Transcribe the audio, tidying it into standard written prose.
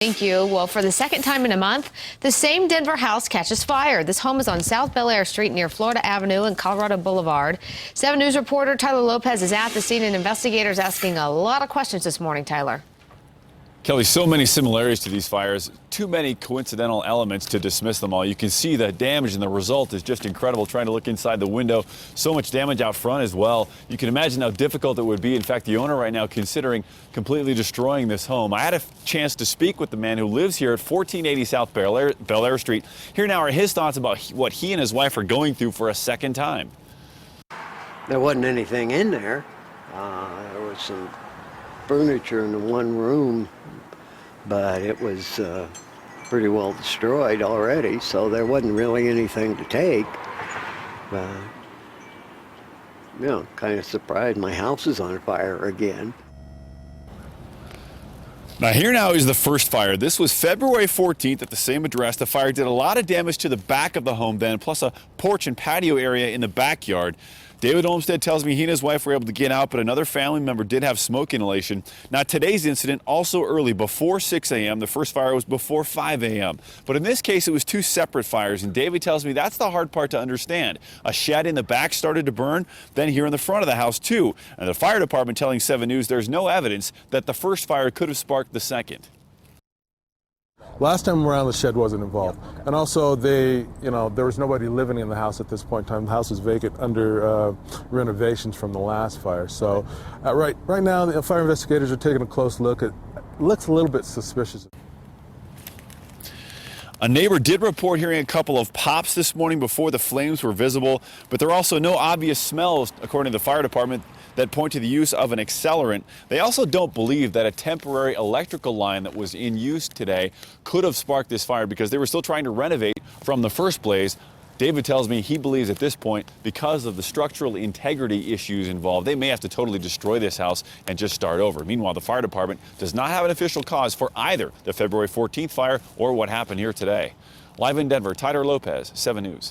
Thank you. Well, for the second time in a month, the same Denver house catches fire. This home is on South Bel Air Street near Florida Avenue and Colorado Boulevard. 7 News reporter Tyler Lopez is at the scene, and investigators asking a lot of questions this morning. Tyler. Kelly, so many similarities to these fires, too many coincidental elements to dismiss them all. You can see the damage, and the result is just incredible. Trying to look inside the window, so much damage out front as well. You can imagine how difficult it would be. In fact, the owner right now considering completely destroying this home. I had a chance to speak with the man who lives here at 1480 South Bel Air Street. Here now are his thoughts about what he and his wife are going through for a second time. There wasn't anything in there. There was some furniture in the one room, but it was pretty well destroyed already, so there wasn't really anything to take. You know, kind of surprised my house is on fire again. Now here now is the first fire. This was February 14th at the same address. The fire did a lot of damage to the back of the home then, plus a porch and patio area in the backyard. David Olmstead tells me he and his wife were able to get out, but another family member did have smoke inhalation. Now today's incident also early, before 6 a.m. The first fire was before 5 a.m. But in this case, it was two separate fires, and David tells me that's the hard part to understand. A shed in the back started to burn, then here in the front of the house too. And the fire department telling 7 News there's no evidence that the first fire could have sparked the second. Last time around, the shed wasn't involved. And also, there was nobody living in the house at this point in time. The house is vacant under renovations from the last fire. So right now, the fire investigators are taking a close look. It looks a little bit suspicious. A neighbor did report hearing a couple of pops this morning before the flames were visible, but there are also no obvious smells, according to the fire department, that point to the use of an accelerant. They also don't believe that a temporary electrical line that was in use today could have sparked this fire because they were still trying to renovate from the first blaze. David tells me he believes at this point, because of the structural integrity issues involved, they may have to totally destroy this house and just start over. Meanwhile, the fire department does not have an official cause for either the February 14th fire or what happened here today. Live in Denver, Tyler Lopez, 7 News.